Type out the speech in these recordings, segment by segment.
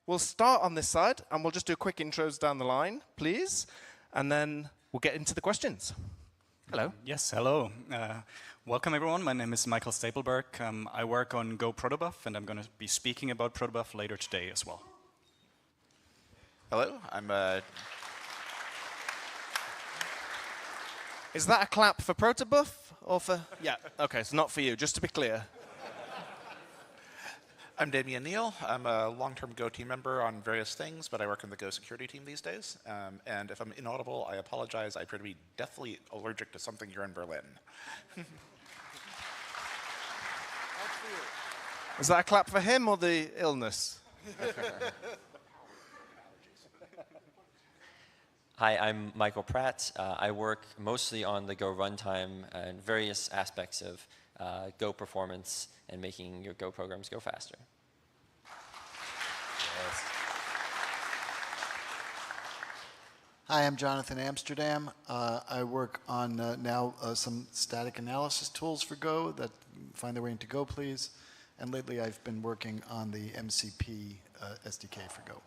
We'll start on this side, and we'll just do quick intros down the line, please. And then we'll get into the questions. Hello. Yes, hello. Welcome, everyone. My name is Michael Stapelberg. I work on Go Protobuf, and I'm going to be speaking about Protobuf later today as well. Hello, I'm... Is that a clap for Protobuf or for... Yeah, OK, it's not for you, just to be clear. I'm Damien Neal. I'm a long-term Go team member on various things, but I work in the Go security team these days. And if I'm inaudible, I apologize. I appear to be deathly allergic to something here in Berlin. Is that a clap for him or the illness? Hi, I'm Michael Pratt. I work mostly on the Go runtime and various aspects of Go performance and making your Go programs go faster. Yes. Hi, I'm Jonathan Amsterdam. I work on now some static analysis tools for Go that find their way into Go, please. And lately I've been working on the MCP SDK for Go.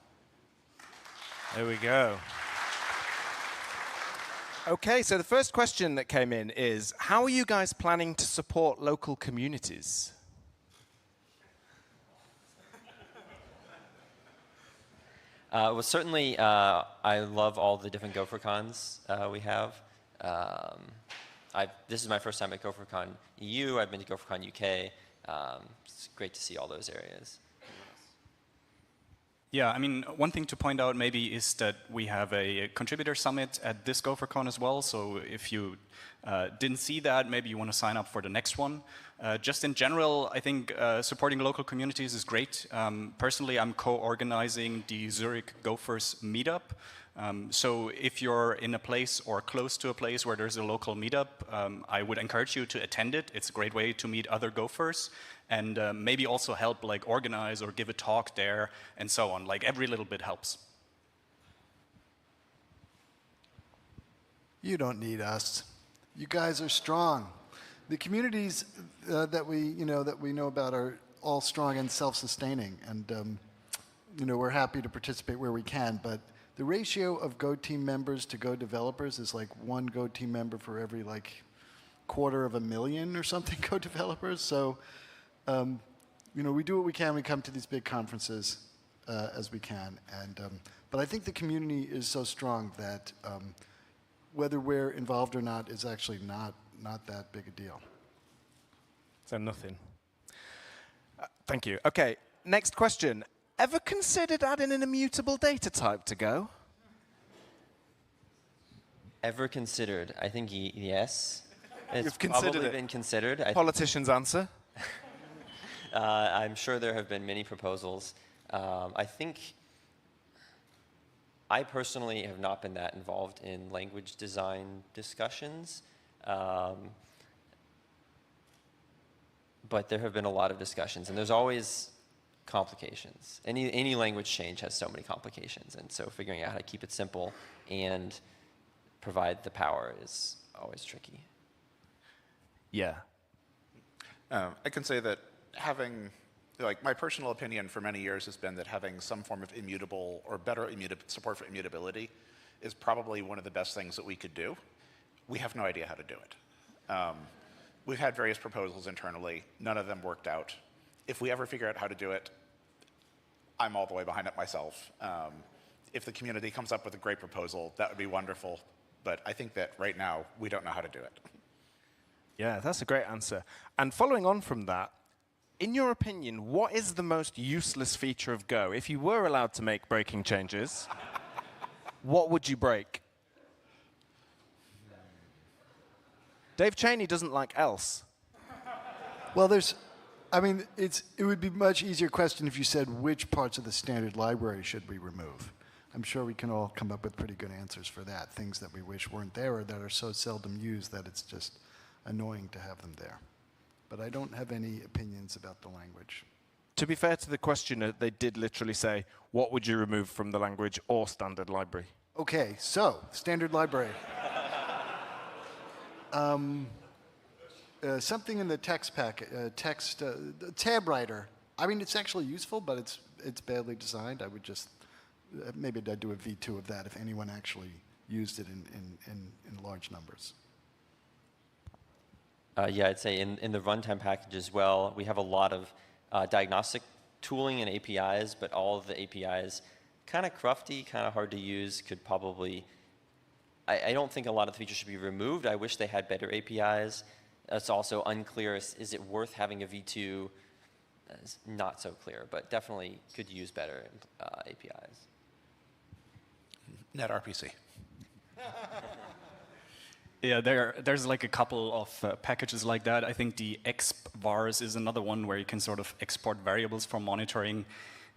There we go. OK, so the first question that came in is, how are you guys planning to support local communities? Well, certainly, I love all the different GopherCons we have. This is my first time at GopherCon EU. I've been to GopherCon UK. It's great to see all those areas. Yeah, I mean, one thing to point out maybe is that we have a contributor summit at this GopherCon as well. So if you didn't see that, maybe you want to sign up for the next one. Just in general, I think supporting local communities is great. Personally, I'm co-organizing the Zurich Gophers meetup. So if you're in a place or close to a place where there's a local meetup, I would encourage you to attend it. It's a great way to meet other Gophers and maybe also help like organize or give a talk there and so on. Like every little bit helps. You don't need us. You guys are strong. The communities that we know about are all strong and self-sustaining, and we're happy to participate where we can. But the ratio of Go team members to Go developers is like one Go team member for every like 250,000 or something Go developers. So we do what we can. We come to these big conferences as we can, and but I think the community is so strong that whether we're involved or not is actually not that big a deal. So nothing. Thank you. OK, next question. Ever considered adding an immutable data type to Go? Ever considered? I think yes. It's You've considered probably it. been considered. Politician's answer. I'm sure there have been many proposals. I think I personally have not been that involved in language design discussions. But there have been a lot of discussions, and there's always complications. Any language change has so many complications, and so figuring out how to keep it simple and provide the power is always tricky. Yeah. I can say that having, like, my personal opinion for many years has been that having some form of immutable or better support for immutability is probably one of the best things that we could do. We have no idea how to do it. We've had various proposals internally. None of them worked out. If we ever figure out how to do it, I'm all the way behind it myself. If the community comes up with a great proposal, that would be wonderful. But I think that right now, we don't know how to do it. Yeah, that's a great answer. And following on from that, in your opinion, what is the most useless feature of Go? If you were allowed to make breaking changes, what would you break? Dave Cheney doesn't like else. Well, it would be a much easier question if you said which parts of the standard library should we remove. I'm sure we can all come up with pretty good answers for that, things that we wish weren't there or that are so seldom used that it's just annoying to have them there. But I don't have any opinions about the language. To be fair to the questioner, they did literally say, what would you remove from the language or standard library? OK, so standard library. Something in the text packet, tab writer I mean, it's actually useful, but it's badly designed. I would just maybe I'd do a V2 of that if anyone actually used it in large numbers. Yeah, I'd say in the runtime package as well, we have a lot of diagnostic tooling and APIs, but all of the APIs kind of crufty, kind of hard to use, could probably, I don't think a lot of the features should be removed. I wish they had better APIs. It's also unclear, is it worth having a V2? It's not so clear, but definitely could use better APIs. NetRPC. Yeah, there's like a couple of packages like that. I think the exp_vars is another one where you can sort of export variables for monitoring.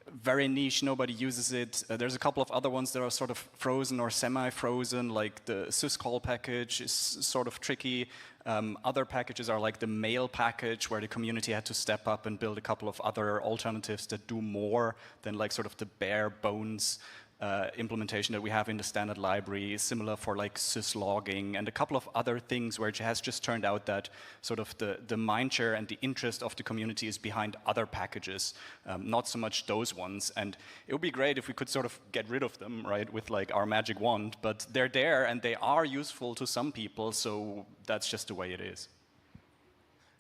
Very niche, nobody uses it. There's a couple of other ones that are sort of frozen or semi-frozen, like the syscall package is sort of tricky. Other packages are like the mail package, where the community had to step up and build a couple of other alternatives that do more than like sort of the bare bones implementation that we have in the standard library, similar for like syslogging and a couple of other things where it has just turned out that sort of the mindshare and the interest of the community is behind other packages, not so much those ones. And it would be great if we could sort of get rid of them, right, with like our magic wand, but they're there and they are useful to some people, so that's just the way it is.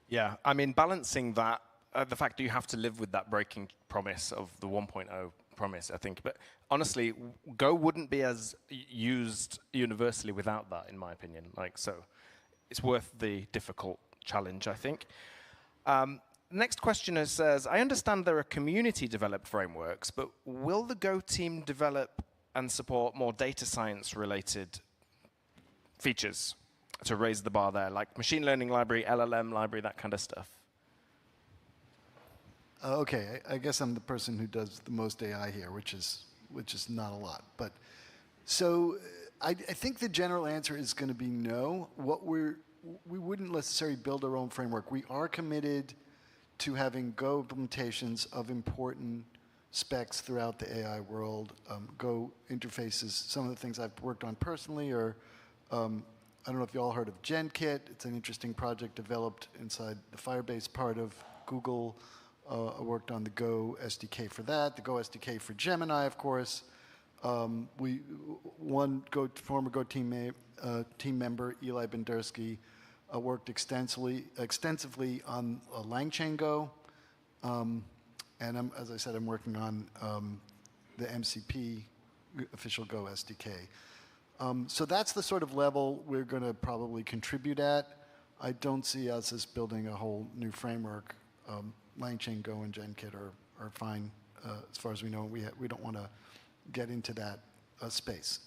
Yeah, I mean, balancing that, the fact that you have to live with that breaking promise of the 1.0 promise, I think. But honestly, Go wouldn't be as used universally without that, in my opinion. Like, so it's worth the difficult challenge, I think. Next questioner says, I understand there are community-developed frameworks, but will the Go team develop and support more data science-related features to raise the bar there, like machine learning library, LLM library, that kind of stuff? Okay, I guess I'm the person who does the most AI here, which is not a lot. But so I think the general answer is going to be no. We wouldn't necessarily build our own framework. We are committed to having Go implementations of important specs throughout the AI world. Go interfaces, some of the things I've worked on personally are, I don't know if you all heard of GenKit. It's an interesting project developed inside the Firebase part of Google. I worked on the Go SDK for that, the Go SDK for Gemini, of course. One former Go team member, Eli Bendersky, worked extensively on LangChain Go. And as I said, I'm working on the MCP official Go SDK. So that's the sort of level we're going to probably contribute at. I don't see us as building a whole new framework. LangChain Go and GenKit are fine as far as we know. We don't want to get into that space.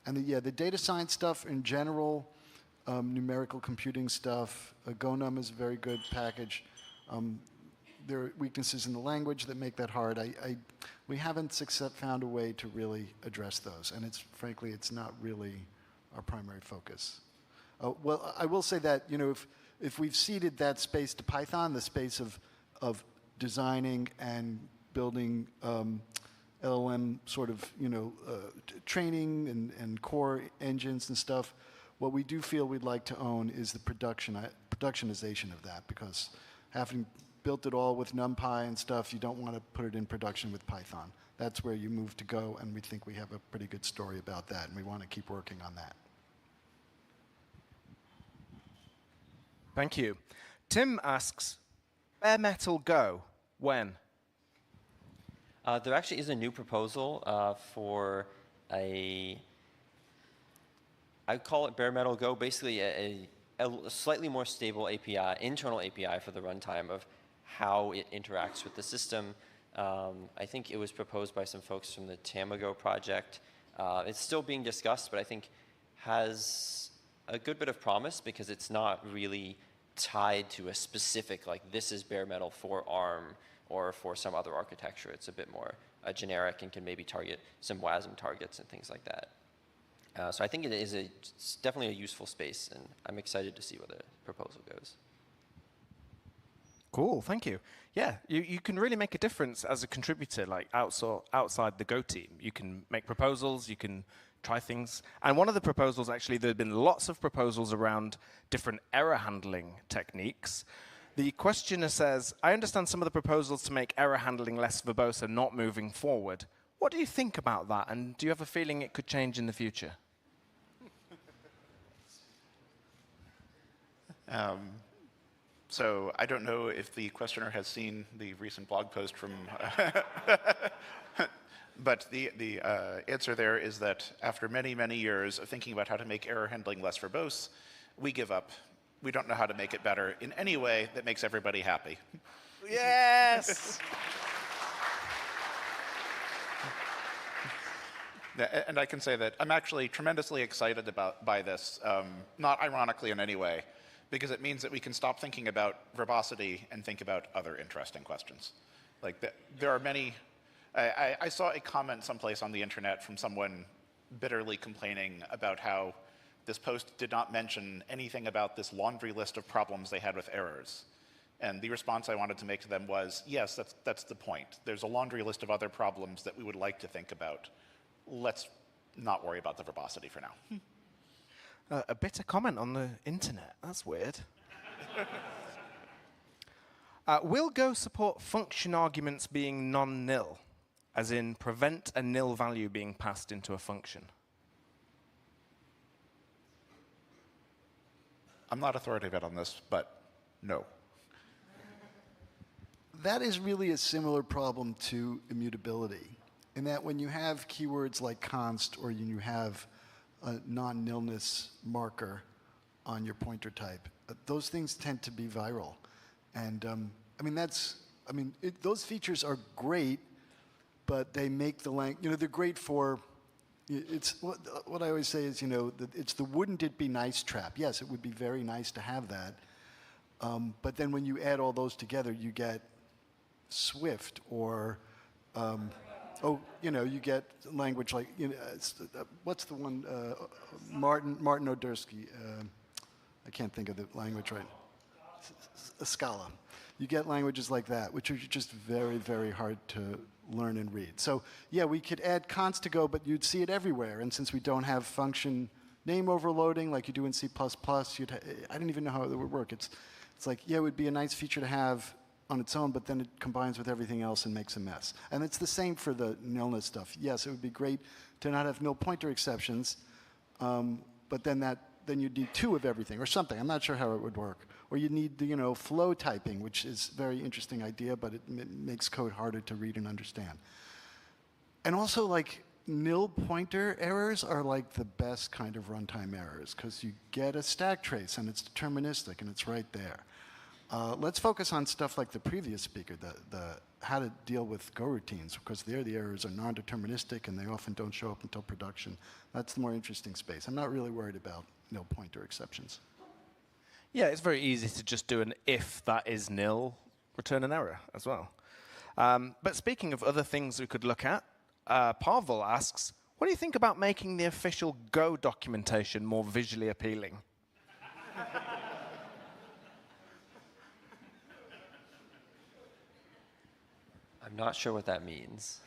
And the data science stuff in general, numerical computing stuff, GoNum is a very good package. There are weaknesses in the language that make that hard. We haven't found a way to really address those, and frankly, it's not really our primary focus. Well, I will say that if we've ceded that space to Python, the space of designing and building LLM sort of training and core engines and stuff, what we do feel we'd like to own is the productionization of that, because having built it all with NumPy and stuff, you don't want to put it in production with Python. That's where you move to Go, and we think we have a pretty good story about that, and we want to keep working on that. Thank you. Tim asks, bare metal Go, when? There actually is a new proposal for I'd call it bare metal Go, basically a slightly more stable API, internal API for the runtime of how it interacts with the system. I think it was proposed by some folks from the Tamago project. It's still being discussed, but I think has a good bit of promise, because it's not really tied to a specific, like, this is bare metal for ARM or for some other architecture. It's a bit more generic and can maybe target some WASM targets and things like that. So I think it's definitely a useful space, and I'm excited to see where the proposal goes. Cool, thank you. Yeah, you can really make a difference as a contributor, like outside the Go team. You can make proposals, you can try things. And one of the proposals, actually, there have been lots of proposals around different error handling techniques. The questioner says, I understand some of the proposals to make error handling less verbose are not moving forward. What do you think about that, and do you have a feeling it could change in the future? So I don't know if the questioner has seen the recent blog post from, but the answer there is that after many, many years of thinking about how to make error handling less verbose, we give up. We don't know how to make it better in any way that makes everybody happy. Yes! And I can say that I'm actually tremendously excited by this, not ironically in any way, because it means that we can stop thinking about verbosity and think about other interesting questions. Like there are many. I saw a comment someplace on the internet from someone bitterly complaining about how this post did not mention anything about this laundry list of problems they had with errors. And the response I wanted to make to them was, yes, that's the point. There's a laundry list of other problems that we would like to think about. Let's not worry about the verbosity for now. A bitter comment on the internet. That's weird. Will Go support function arguments being non-nil, as in prevent a nil value being passed into a function? I'm not authoritative on this, but no. That is really a similar problem to immutability, in that when you have keywords like const or you have a non-nilness marker on your pointer type, those things tend to be viral. And those features are great, but they make the language, they're great for, it's what I always say is, it's the wouldn't it be nice trap. Yes, it would be very nice to have that. But then when you add all those together, you get Swift or, you get language like, what's the one, Martin Odersky, I can't think of the language right. Scala. You get languages like that, which are just very, very hard to learn and read. So yeah, we could add const to Go, but you'd see it everywhere. And since we don't have function name overloading like you do in C++, I don't even know how it would work. It's like, yeah, it would be a nice feature to have on its own, but then it combines with everything else and makes a mess. And it's the same for the nilness stuff. Yes, it would be great to not have nil pointer exceptions, but then you'd need 2 of everything or something. I'm not sure how it would work. Or you'd need the flow typing, which is a very interesting idea, but it makes code harder to read and understand. And also, like, nil pointer errors are like the best kind of runtime errors, because you get a stack trace and it's deterministic and it's right there. Let's focus on stuff like the previous speaker, the how to deal with Go routines, because there the errors are non-deterministic and they often don't show up until production. That's the more interesting space. I'm not really worried about nil pointer exceptions. Yeah, it's very easy to just do an if that is nil, return an error as well. But speaking of other things we could look at, Pavel asks, what do you think about making the official Go documentation more visually appealing? I'm not sure what that means.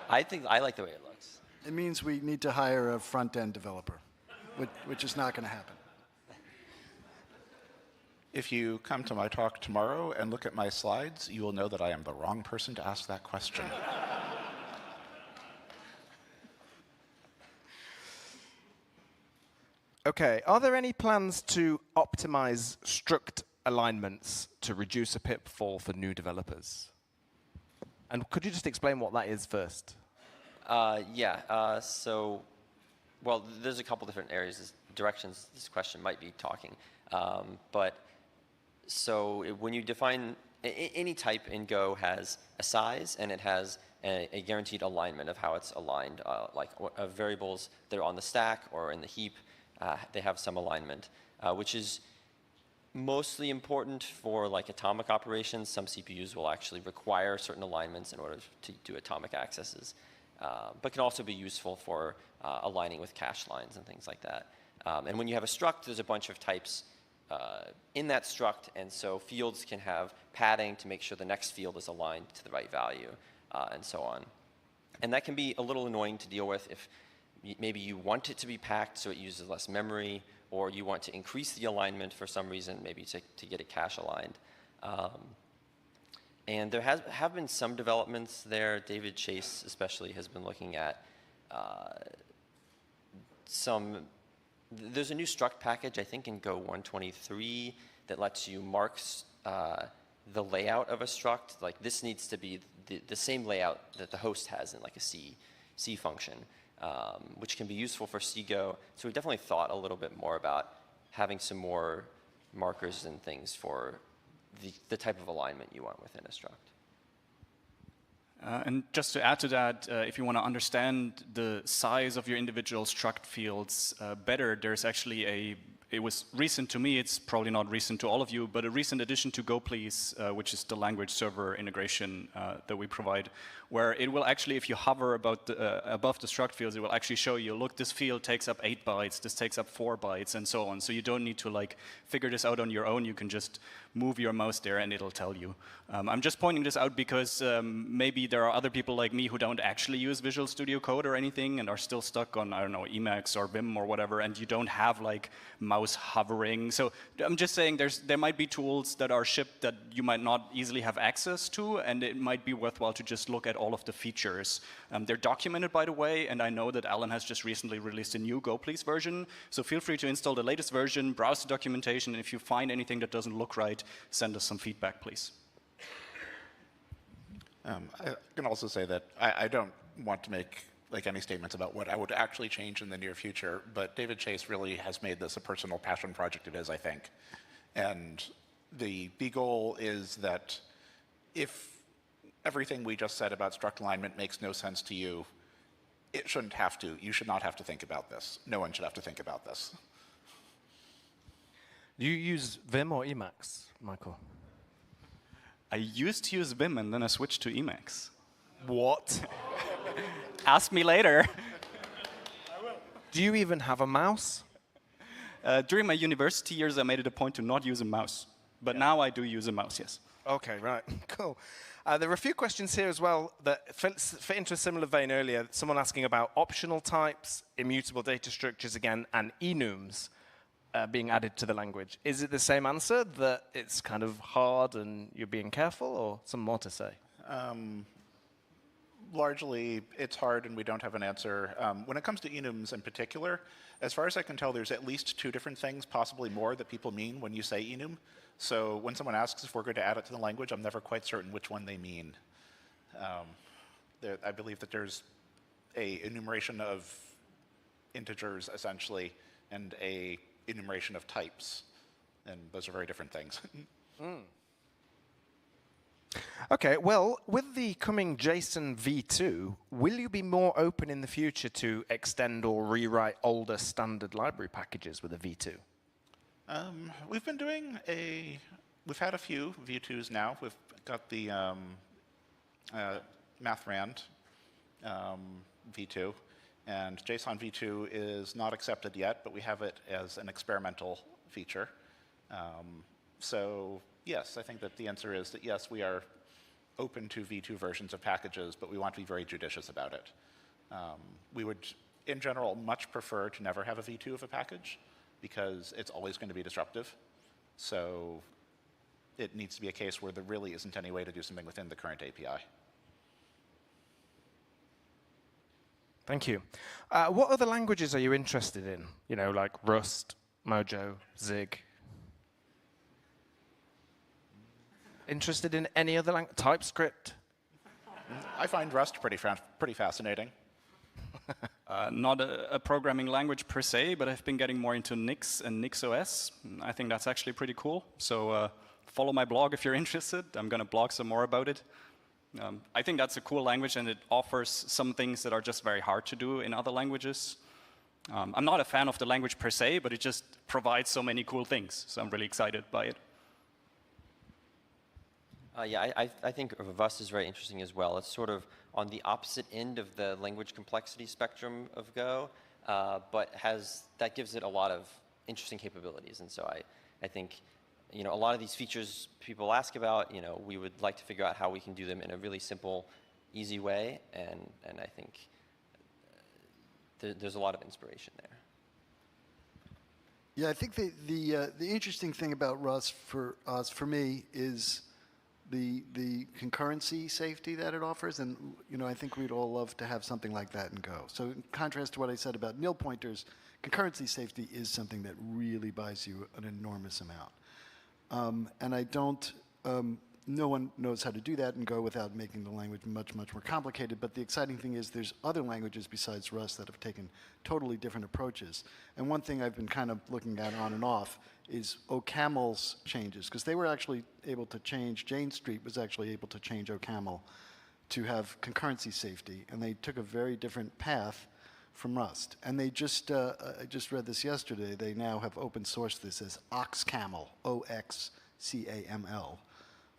I like the way it looks. It means we need to hire a front-end developer, which is not going to happen. If you come to my talk tomorrow and look at my slides, you will know that I am the wrong person to ask that question. Okay, are there any plans to optimize struct alignments to reduce a pitfall for new developers? And could you just explain what that is first? Well, there's a couple different areas, directions this question might be talking. When you define, any type in Go has a size and it has a guaranteed alignment of how it's aligned. Variables that are on the stack or in the heap, they have some alignment, which is mostly important for atomic operations. Some CPUs will actually require certain alignments in order to do atomic accesses, but can also be useful for aligning with cache lines and things like that. And when you have a struct, there's a bunch of types in that struct, and so fields can have padding to make sure the next field is aligned to the right value, and so on. And that can be a little annoying to deal with if maybe you want it to be packed so it uses less memory, or you want to increase the alignment for some reason, maybe to get it cache aligned. And there have been some developments there. David Chase especially has been looking at there's a new struct package, I think in Go 123, that lets you mark the layout of a struct. Like this needs to be the same layout that the host has in like a C function, which can be useful for CGO. So we definitely thought a little bit more about having some more markers and things for the type of alignment you want within a struct. And just to add to that, if you want to understand the size of your individual struct fields better, there's actually it was recent to me, it's probably not recent to all of you, but a recent addition to GoPlease, which is the language server integration that we provide, where it will actually, if you hover above the struct fields, it will actually show you, look, this field takes up 8 bytes, this takes up 4 bytes, and so on. So you don't need to like figure this out on your own. You can just move your mouse there and it'll tell you. I'm just pointing this out because maybe there are other people like me who don't actually use Visual Studio Code or anything and are still stuck on, I don't know, Emacs or Vim or whatever, and you don't have like mouse hovering. So I'm just saying there might be tools that are shipped that you might not easily have access to, and it might be worthwhile to just look at all of the features. They're documented, by the way, and I know that Alan has just recently released a new GoPlease version, so feel free to install the latest version, browse the documentation, and if you find anything that doesn't look right, send us some feedback, please. I can also say that I don't want to make like any statements about what I would actually change in the near future, but David Chase really has made this a personal passion project it is, I think. And the goal is that if everything we just said about struct alignment makes no sense to you, it shouldn't have to. You should not have to think about this. No one should have to think about this. Do you use Vim or Emacs, Michael? I used to use Vim and then I switched to Emacs. What? Ask me later. Do you even have a mouse? During my university years, I made it a point to not use a mouse. But now I do use a mouse, yes. Okay, right, cool. There are a few questions here as well that fit into a similar vein earlier. Someone asking about optional types, immutable data structures again, and enums being added to the language. Is it the same answer, that it's kind of hard and you're being careful, or some more to say? Largely, it's hard and we don't have an answer. When it comes to enums in particular, as far as I can tell, there's at least 2 different things, possibly more, that people mean when you say enum. So when someone asks if we're going to add it to the language, I'm never quite certain which one they mean. I believe that there's a enumeration of integers, essentially, and a enumeration of types. And those are very different things. Okay, well, with the coming JSON v2, will you be more open in the future to extend or rewrite older standard library packages with a v2? We've been doing we've had a few v2s now. We've got the MathRand v2, and JSON v2 is not accepted yet, but we have it as an experimental feature. So yes, I think that the answer is that yes, we are open to v2 versions of packages, but we want to be very judicious about it. We would, in general, much prefer to never have a v2 of a package, because it's always going to be disruptive. So it needs to be a case where there really isn't any way to do something within the current API. Thank you. What other languages are you interested in? You know, like Rust, Mojo, Zig? Interested in any other language? TypeScript? I find Rust pretty fascinating. Not a programming language per se, but I've been getting more into Nix and NixOS. I think that's actually pretty cool. So follow my blog if you're interested. I'm going to blog some more about it. I think that's a cool language, and it offers some things that are just very hard to do in other languages. I'm not a fan of the language per se, but it just provides so many cool things. So I'm really excited by it. Yeah, I think Rust is very interesting as well. It's sort of on the opposite end of the language complexity spectrum of Go, but that gives it a lot of interesting capabilities. And so I think, you know, a lot of these features people ask about, you know, we would like to figure out how we can do them in a really simple, easy way, and I think there's a lot of inspiration there. Yeah, I think the interesting thing about Rust for us, for me, is the concurrency safety that it offers, and I think we'd all love to have something like that in Go. So in contrast to what I said about nil pointers, concurrency safety is something that really buys you an enormous amount. And I don't. No one knows how to do that in Go without making the language much, much more complicated. But the exciting thing is there's other languages besides Rust that have taken totally different approaches. And one thing I've been kind of looking at on and off is OCaml's changes, because they were actually able to change, Jane Street was actually able to change OCaml to have concurrency safety. And they took a very different path from Rust. And they just, I just read this yesterday, they now have open sourced this as OXCaml, OXCAML.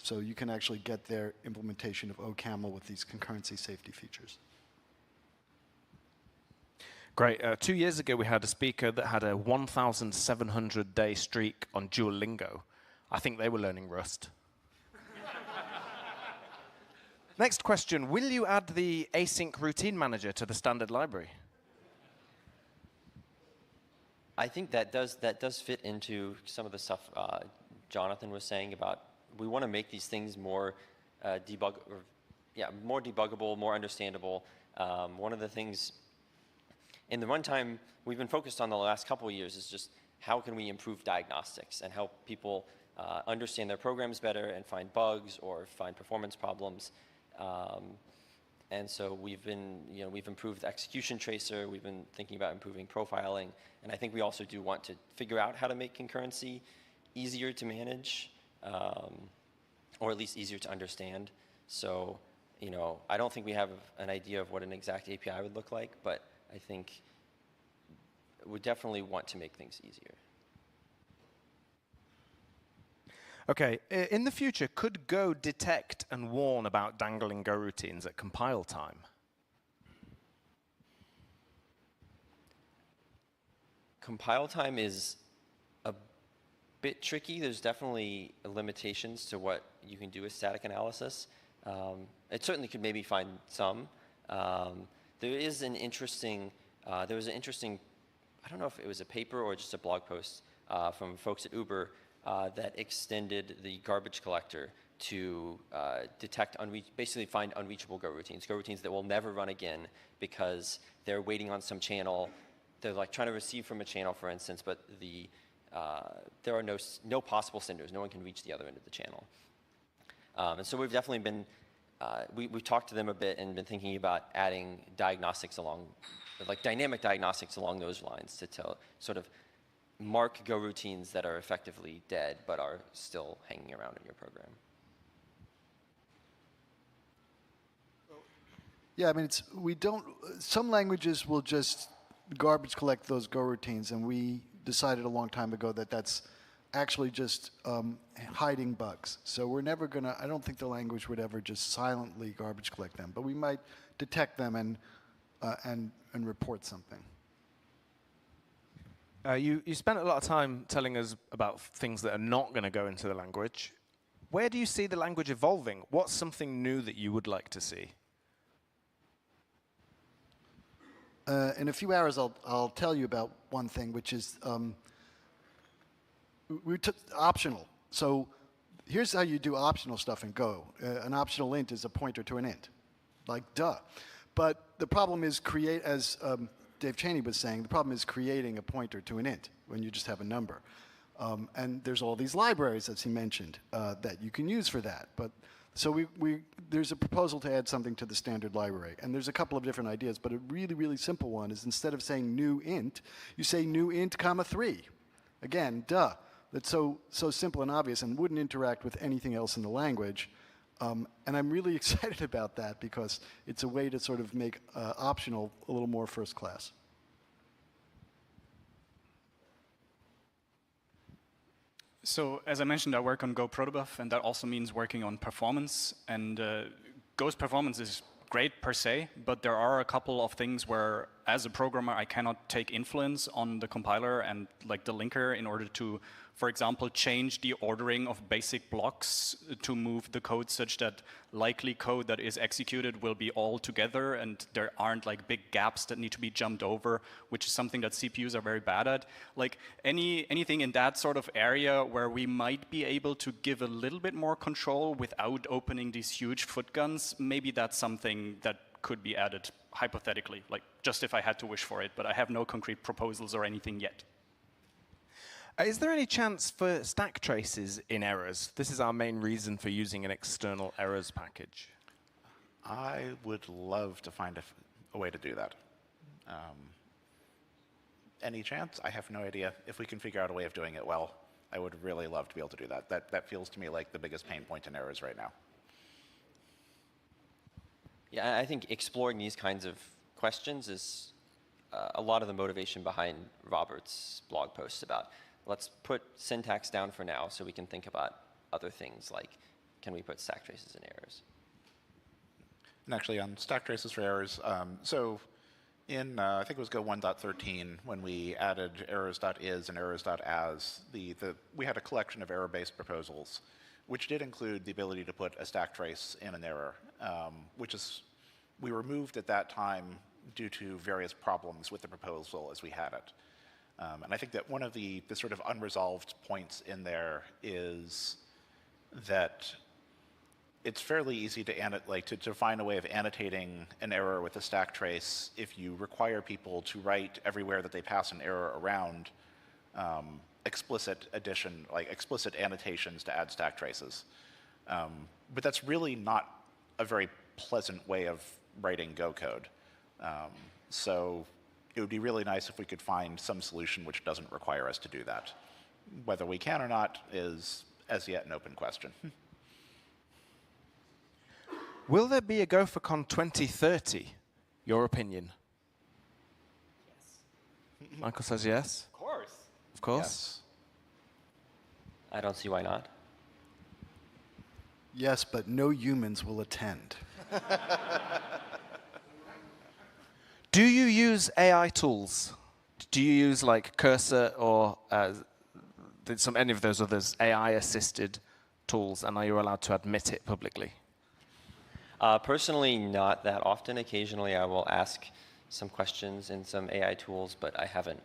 So you can actually get their implementation of OCaml with these concurrency safety features. Great. 2 years ago, we had a speaker that had a 1,700-day streak on Duolingo. I think they were learning Rust. Next question. Will you add the async routine manager to the standard library? I think that does fit into some of the stuff Jonathan was saying about we want to make these things more more debuggable, more understandable. One of the things in the runtime we've been focused on the last couple of years is just how can we improve diagnostics and help people understand their programs better and find bugs or find performance problems. And so we've improved execution tracer. We've been thinking about improving profiling, and I think we also do want to figure out how to make concurrency easier to manage. Or at least easier to understand. So, I don't think we have an idea of what an exact API would look like, but I think we definitely want to make things easier. Okay, in the future, could Go detect and warn about dangling Go routines at compile time? Compile time is a bit tricky. There's definitely limitations to what you can do with static analysis. It certainly could maybe find some. There was an interesting, I don't know if it was a paper or just a blog post from folks at Uber that extended the garbage collector to detect, basically find unreachable Go routines that will never run again because they're waiting on some channel. They're like trying to receive from a channel, for instance, but there are no possible senders. No one can reach the other end of the channel. And so we've definitely been, we've talked to them a bit and been thinking about adding diagnostics along, like dynamic diagnostics along those lines to sort of mark Go routines that are effectively dead but are still hanging around in your program. Yeah, I mean, some languages will just garbage collect those Go routines, and we decided a long time ago that that's actually just hiding bugs. So we're never going to, I don't think the language would ever just silently garbage collect them, but we might detect them and report something. You spent a lot of time telling us about things that are not going to go into the language. Where do you see the language evolving? What's something new that you would like to see? In a few hours, I'll tell you about one thing, which is we took optional. So here's how you do optional stuff in Go. An optional int is a pointer to an int, like duh. But the problem is as Dave Cheney was saying, the problem is creating a pointer to an int when you just have a number. And there's all these libraries, as he mentioned, that you can use for that. But so there's a proposal to add something to the standard library. And there's a couple of different ideas, but a really, really simple one is instead of saying new int, you say new int, comma 3. Again, duh. That's so simple and obvious and wouldn't interact with anything else in the language. And I'm really excited about that because it's a way to sort of make optional a little more first class. So as I mentioned, I work on Go protobuf, and that also means working on performance. And Go's performance is great per se, but there are a couple of things where as a programmer, I cannot take influence on the compiler and like the linker in order to, for example, change the ordering of basic blocks to move the code such that likely code that is executed will be all together and there aren't like big gaps that need to be jumped over, which is something that CPUs are very bad at. Like anything in that sort of area where we might be able to give a little bit more control without opening these huge foot guns, maybe that's something that could be added hypothetically, like just if I had to wish for it, but I have no concrete proposals or anything yet. Is there any chance for stack traces in errors? This is our main reason for using an external errors package. I would love to find a way to do that. Any chance? I have no idea. If we can figure out a way of doing it well, I would really love to be able to do that. That feels to me like the biggest pain point in errors right now. Yeah, I think exploring these kinds of questions is a lot of the motivation behind Robert's blog posts about let's put syntax down for now so we can think about other things like can we put stack traces in errors. And actually on stack traces for errors, so in I think it was Go 1.13 when we added errors.is and errors.as, we had a collection of error-based proposals which did include the ability to put a stack trace in an error, which is we removed at that time due to various problems with the proposal as we had it. And I think that one of the sort of unresolved points in there is that it's fairly easy to find a way of annotating an error with a stack trace if you require people to write everywhere that they pass an error around explicit addition, like explicit annotations to add stack traces. But that's really not a very pleasant way of writing Go code. So it would be really nice if we could find some solution which doesn't require us to do that. Whether we can or not is as yet an open question. Will there be a GopherCon 2030? Your opinion? Yes. Michael says yes. Of course. Of course. Yes. I don't see why not. Yes, but no humans will attend. Do you use AI tools? Do you use like Cursor or any of those others AI-assisted tools, and are you allowed to admit it publicly? Personally, not that often. Occasionally, I will ask some questions in some AI tools, but I haven't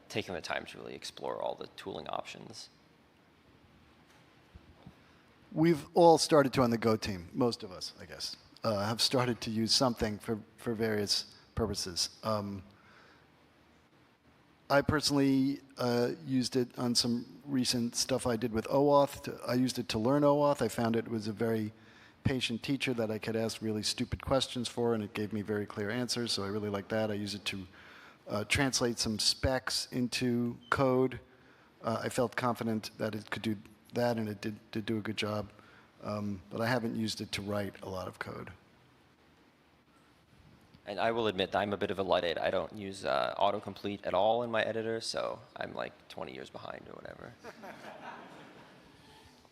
taken the time to really explore all the tooling options. We've all started to on the Go team, most of us, I guess, have started to use something for various purposes. I personally used it on some recent stuff I did with OAuth. I used it to learn OAuth. I found it was a very patient teacher that I could ask really stupid questions for, and it gave me very clear answers, so I really like that. I use it to translate some specs into code. I felt confident that it could do that, and it did do a good job. But I haven't used it to write a lot of code. And I will admit that I'm a bit of a Luddite. I don't use autocomplete at all in my editor, so I'm like 20 years behind or whatever.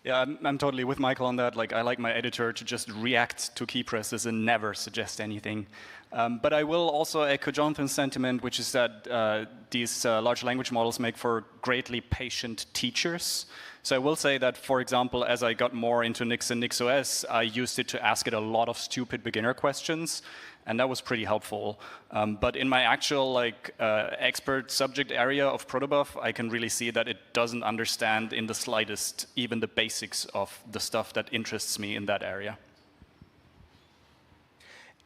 Yeah, I'm totally with Michael on that. Like, I like my editor to just react to key presses and never suggest anything. But I will also echo Jonathan's sentiment, which is that these large language models make for greatly patient teachers. So I will say that, for example, as I got more into Nix and NixOS, I used it to ask it a lot of stupid beginner questions, and that was pretty helpful. But in my actual expert subject area of protobuf, I can really see that it doesn't understand in the slightest even the basics of the stuff that interests me in that area.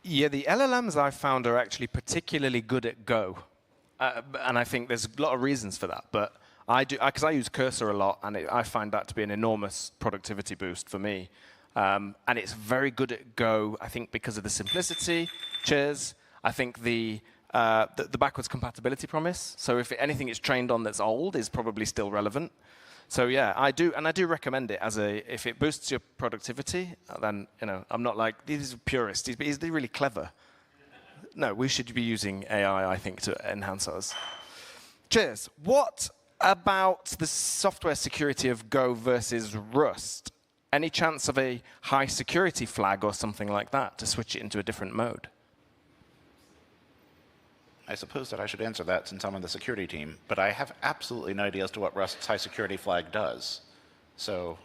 Yeah, the LLMs I've found are actually particularly good at Go. And I think there's a lot of reasons for that. But I do, because I use Cursor a lot, and I find that to be an enormous productivity boost for me. And it's very good at Go, I think, because of the simplicity. Cheers. I think the backwards compatibility promise. So if anything it's trained on that's old is probably still relevant. So yeah, I do recommend it as if it boosts your productivity, then I'm not like these are purists. He's really clever. No, we should be using AI, I think, to enhance us. Cheers. What about the software security of Go versus Rust? Any chance of a high security flag or something like that to switch it into a different mode? I suppose that I should answer that since I'm on the security team, but I have absolutely no idea as to what Rust's high security flag does. So,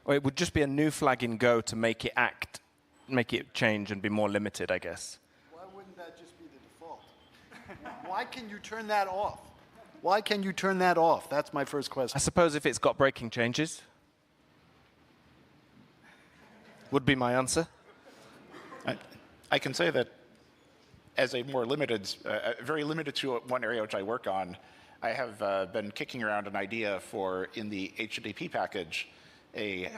Or it would just be a new flag in Go to make it change and be more limited, I guess. Why wouldn't that just be the default? Why can you turn that off? Why can you turn that off? That's my first question. I suppose if it's got breaking changes, would be my answer. I can say that as a more limited, very limited to one area which I work on, I have been kicking around an idea for, in the HTTP package, a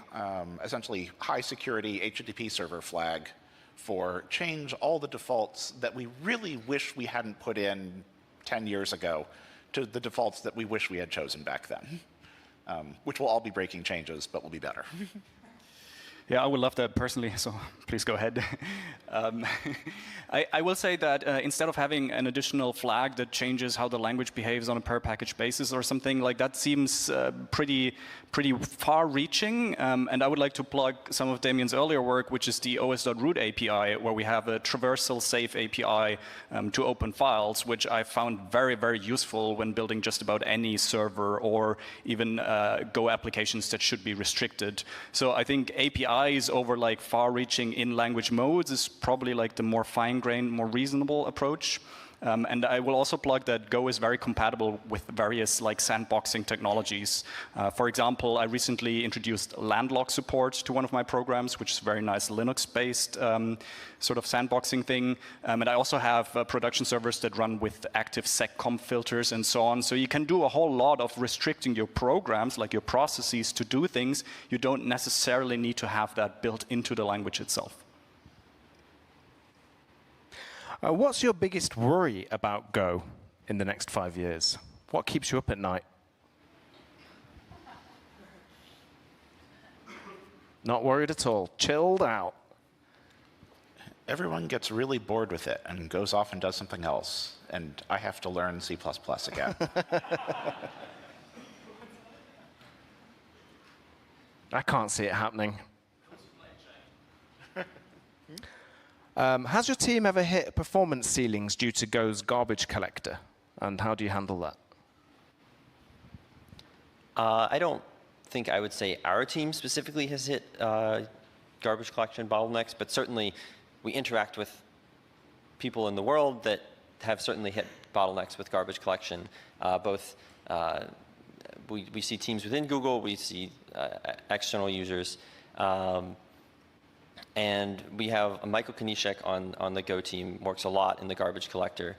essentially high security HTTP server flag for change all the defaults that we really wish we hadn't put in 10 years ago to the defaults that we wish we had chosen back then, which will all be breaking changes, but will be better. Yeah, I would love that personally, so please go ahead. I will say that instead of having an additional flag that changes how the language behaves on a per package basis or something like that seems pretty far-reaching. And I would like to plug some of Damien's earlier work, which is the os.root API, where we have a traversal-safe API to open files, which I found very, very useful when building just about any server or even Go applications that should be restricted. So I think APIs over like far-reaching in-language modes is probably like the more fine-grained, more reasonable approach. And I will also plug that Go is very compatible with various like sandboxing technologies. For example, I recently introduced landlock support to one of my programs, which is a very nice Linux-based sort of sandboxing thing. And I also have production servers that run with active seccomp filters and so on. So you can do a whole lot of restricting your programs, like your processes, to do things. You don't necessarily need to have that built into the language itself. What's your biggest worry about Go in the next 5 years? What keeps you up at night? Not worried at all. Chilled out. Everyone gets really bored with it and goes off and does something else, and I have to learn C++ again. I can't see it happening. Has your team ever hit performance ceilings due to Go's garbage collector? And how do you handle that? I don't think I would say our team specifically has hit garbage collection bottlenecks, but certainly we interact with people in the world that have certainly hit bottlenecks with garbage collection. We see teams within Google, we see external users. And we have Michael Konishek on the Go team, works a lot in the garbage collector,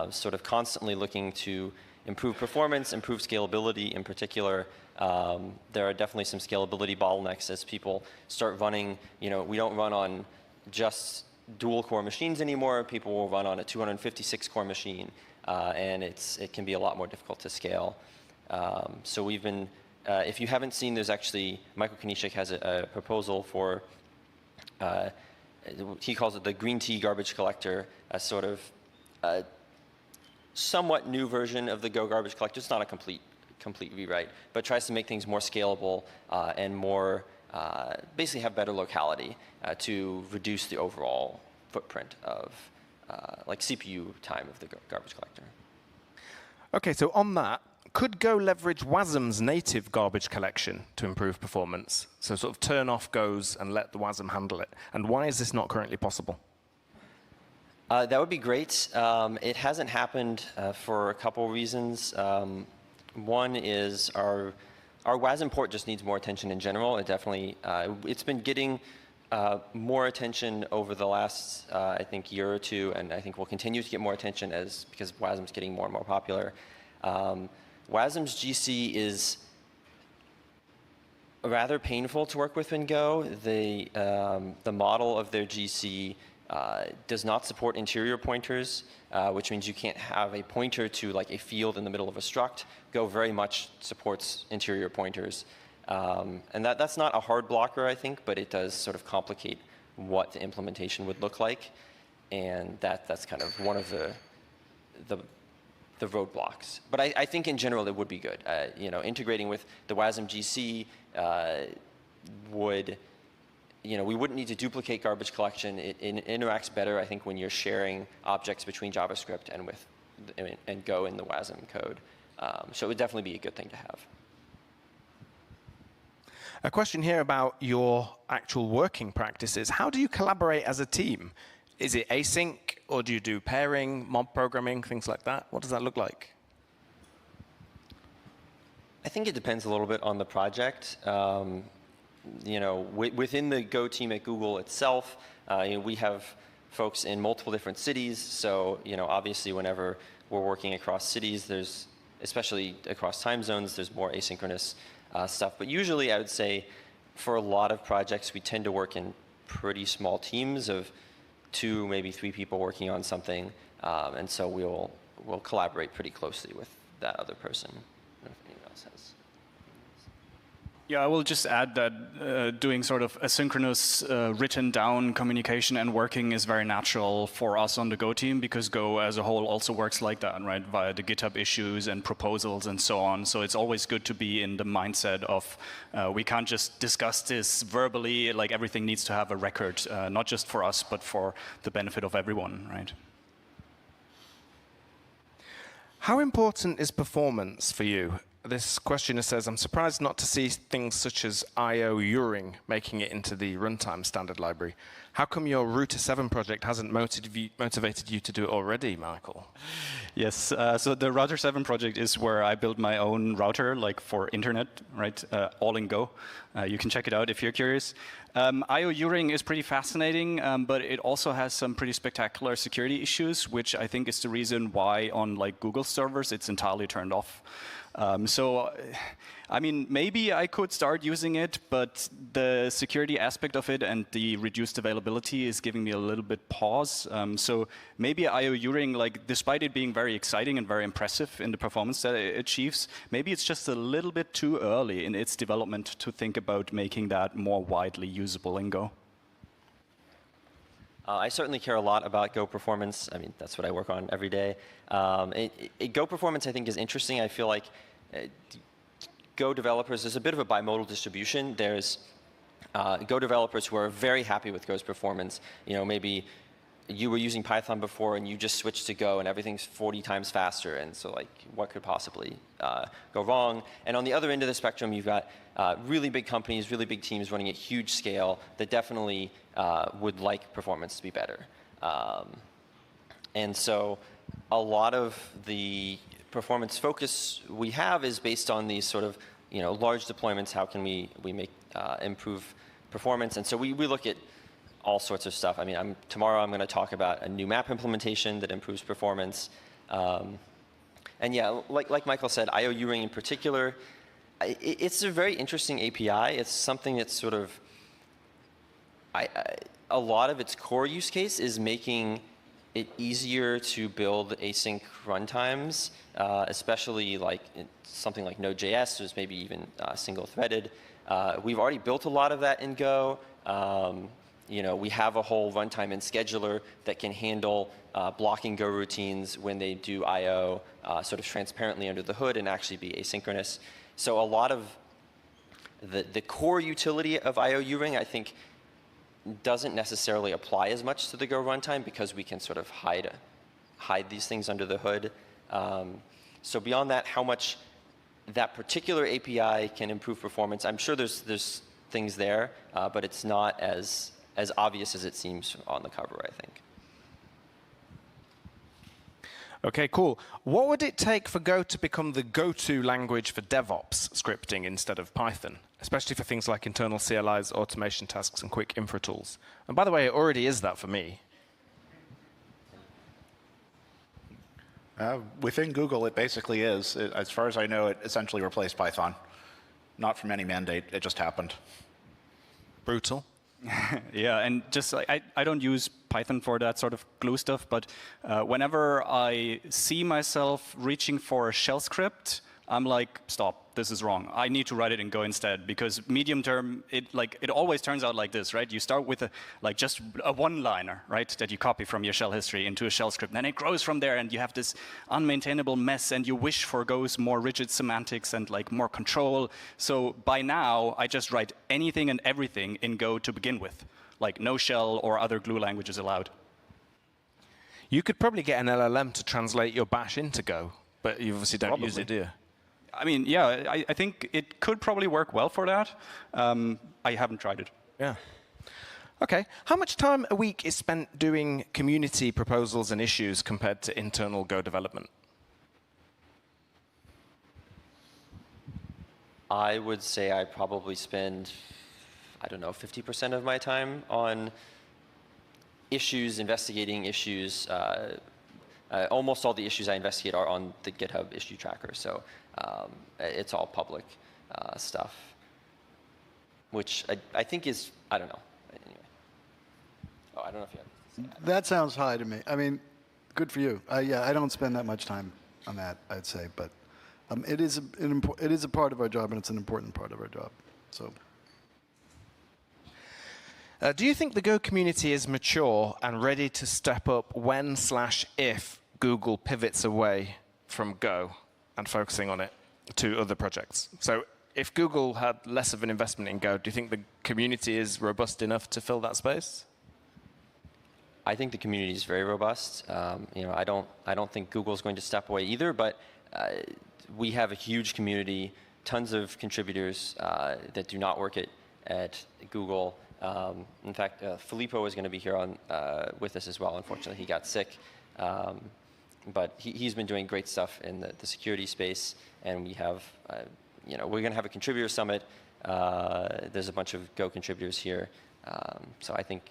sort of constantly looking to improve performance, improve scalability in particular. There are definitely some scalability bottlenecks as people start running. We don't run on just dual core machines anymore. People will run on a 256 core machine, and it can be a lot more difficult to scale. So we've been, if you haven't seen, there's actually, Michael Konishek has a proposal for, he calls it the green tea garbage collector, a sort of somewhat new version of the Go garbage collector. It's not a complete rewrite, but tries to make things more scalable and more, basically have better locality to reduce the overall footprint of like CPU time of the garbage collector. Okay, so on that, could Go leverage WASM's native garbage collection to improve performance? So sort of turn off Go's and let the WASM handle it. And why is this not currently possible? That would be great. It hasn't happened for a couple reasons. One is our WASM port just needs more attention in general. It definitely, it's been getting more attention over the last, I think, year or two, and I think will continue to get more attention because WASM's getting more and more popular. WASM's GC is rather painful to work with in Go. The model of their GC does not support interior pointers, which means you can't have a pointer to like a field in the middle of a struct. Go very much supports interior pointers. And that's not a hard blocker, I think, but it does sort of complicate what the implementation would look like. And that's kind of one of the roadblocks. But I think in general it would be good. Integrating with the WASM GC would we wouldn't need to duplicate garbage collection. It interacts better, I think, when you're sharing objects between JavaScript and Go in the WASM code. So it would definitely be a good thing to have. A question here about your actual working practices. How do you collaborate as a team? Is it async, or do you do pairing, mob programming, things like that? What does that look like? I think it depends a little bit on the project. Within the Go team at Google itself, we have folks in multiple different cities. So, obviously, whenever we're working across cities, especially across time zones, there's more asynchronous stuff. But usually, I would say, for a lot of projects, we tend to work in pretty small teams of 2, maybe 3 people working on something, and so we'll collaborate pretty closely with that other person. I don't know if anyone else has. Yeah, I will just add that doing sort of asynchronous written down communication and working is very natural for us on the Go team, because Go as a whole also works like that, right? Via the GitHub issues and proposals and so on. So it's always good to be in the mindset of we can't just discuss this verbally, like everything needs to have a record, not just for us, but for the benefit of everyone, right? How important is performance for you? This questioner says, I'm surprised not to see things such as I/O Uring making it into the runtime standard library. How come your Router 7 project hasn't motivated you to do it already, Michael? Yes, so the Router 7 project is where I build my own router, like for internet, right? All in Go. You can check it out if you're curious. I/O Uring is pretty fascinating, but it also has some pretty spectacular security issues, which I think is the reason why on like Google servers it's entirely turned off. I mean, maybe I could start using it, but the security aspect of it and the reduced availability is giving me a little bit pause. So maybe I/O Uring, like, despite it being very exciting and very impressive in the performance that it achieves, maybe it's just a little bit too early in its development to think about making that more widely usable in Go. I certainly care a lot about Go performance. I mean, that's what I work on every day. Go performance, I think, is interesting. I feel like Go developers, there's a bit of a bimodal distribution. There's Go developers who are very happy with Go's performance. Maybe you were using Python before and you just switched to Go and everything's 40 times faster. And so, like, what could possibly go wrong? And on the other end of the spectrum, you've got really big companies, really big teams running at huge scale that definitely would like performance to be better. And so a lot of the performance focus we have is based on these sort of large deployments. How can we improve performance? And so we look at all sorts of stuff. I mean, tomorrow I'm going to talk about a new map implementation that improves performance. And yeah, like Michael said, I/O Uring in particular, it's a very interesting API. It's something that's sort of, a lot of its core use case is making it easier to build async runtimes, especially like something like Node.js, which maybe even single-threaded. We've already built a lot of that in Go. We have a whole runtime and scheduler that can handle blocking Go routines when they do I/O sort of transparently under the hood and actually be asynchronous. So a lot of the core utility of I/O Uring, I think, doesn't necessarily apply as much to the Go runtime because we can sort of hide these things under the hood. So beyond that, how much that particular API can improve performance, I'm sure there's things there, but it's not as obvious as it seems on the cover, I think. Okay, cool. What would it take for Go to become the go-to language for DevOps scripting instead of Python, especially for things like internal CLIs, automation tasks, and quick infra tools? And by the way, it already is that for me. Within Google, it basically is. As far as I know, it essentially replaced Python. Not from any mandate, it just happened. Brutal. Yeah, and just like I don't use Python for that sort of glue stuff, but whenever I see myself reaching for a shell script, I'm like, stop. this is wrong. I need to write it in Go instead, because medium term, it always turns out like this, right? You start with just a one-liner, right, that you copy from your shell history into a shell script, and then it grows from there, and you have this unmaintainable mess, and you wish for Go's more rigid semantics and more control. So by now, I just write anything and everything in Go to begin with, like no shell or other glue languages allowed. You could probably get an LLM to translate your bash into Go, but you obviously don't use it, do you? I mean, yeah, I think it could probably work well for that. I haven't tried it. Yeah. OK. How much time a week is spent doing community proposals and issues compared to internal Go development? I would say I probably spend, I don't know, 50% of my time on issues, investigating issues. Almost all the issues I investigate are on the GitHub issue tracker, so it's all public stuff, which I think is, I don't know. Anyway. Oh, I don't know if you have anything to say. That sounds high to me. I mean, good for you. Yeah, I don't spend that much time on that, I'd say, but it is a part of our job, and it's an important part of our job. So. Do you think the Go community is mature and ready to step up when/if Google pivots away from Go and focusing on it to other projects? So if Google had less of an investment in Go, do you think the community is robust enough to fill that space? I think the community is very robust. I don't think Google's going to step away either, but we have a huge community, tons of contributors that do not work at Google. In fact, Filippo is going to be here with us as well. Unfortunately, he got sick. But he's been doing great stuff in the security space. And we have, we're going to have a contributor summit. There's a bunch of Go contributors here. So I think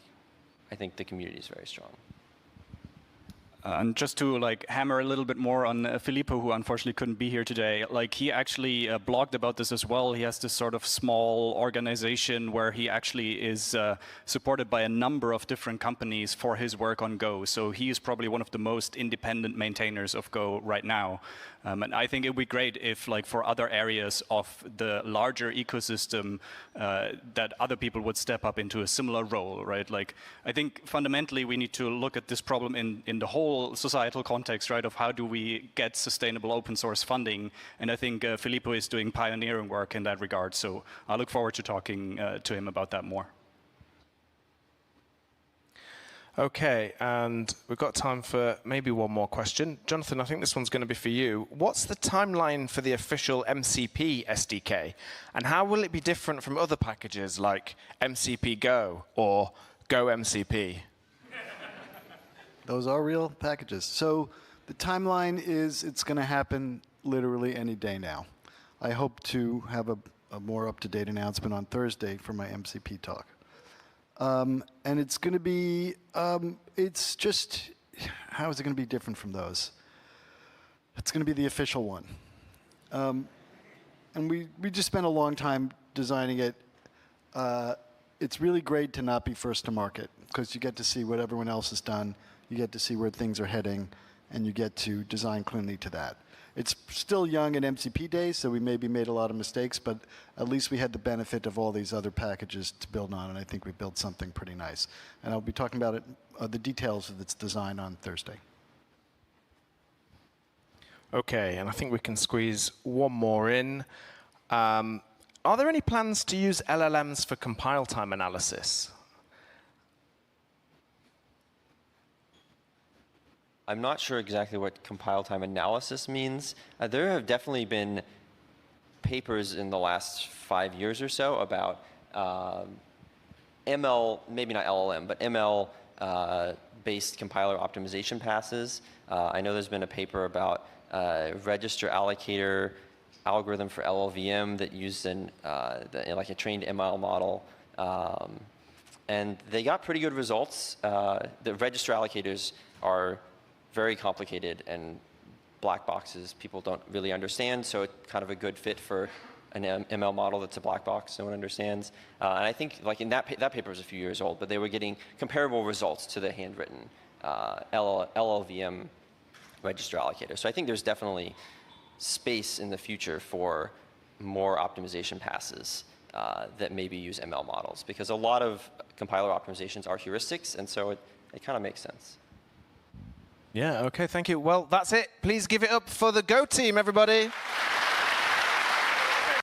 the community is very strong. And just to hammer a little bit more on Filippo, who unfortunately couldn't be here today, he actually blogged about this as well. He has this sort of small organization where he actually is supported by a number of different companies for his work on Go. So he is probably one of the most independent maintainers of Go right now. And I think it would be great if, for other areas of the larger ecosystem, that other people would step up into a similar role, right? I think fundamentally we need to look at this problem in the whole societal context, right, of how do we get sustainable open source funding. And I think Filippo is doing pioneering work in that regard. So I look forward to talking to him about that more. OK, and we've got time for maybe one more question. Jonathan, I think this one's going to be for you. What's the timeline for the official MCP SDK? And how will it be different from other packages like MCP Go or Go MCP? Those are real packages. So the timeline is it's going to happen literally any day now. I hope to have a more up-to-date announcement on Thursday for my MCP talk. And it's going to be, it's just, how is it going to be different from those? It's going to be the official one. And we just spent a long time designing it. It's really great to not be first to market, because you get to see what everyone else has done. You get to see where things are heading, and you get to design cleanly to that. It's still young in MCP days, so we maybe made a lot of mistakes, but at least we had the benefit of all these other packages to build on, and I think we built something pretty nice. And I'll be talking about it, the details of its design on Thursday. OK, and I think we can squeeze one more in. Are there any plans to use LLMs for compile time analysis? I'm not sure exactly what compile time analysis means. There have definitely been papers in the last 5 years or so about ML, maybe not LLM, but ML-based compiler optimization passes. I know there's been a paper about register allocator algorithm for LLVM that used like a trained ML model. And they got pretty good results. The register allocators are very complicated and black boxes people don't really understand, so it's kind of a good fit for an ML model that's a black box no one understands. And I think in that paper was a few years old, but they were getting comparable results to the handwritten LLVM register allocator. So I think there's definitely space in the future for more optimization passes that maybe use ML models, because a lot of compiler optimizations are heuristics, and so it kind of makes sense. Yeah, OK, thank you. Well, that's it. Please give it up for the Go team, everybody.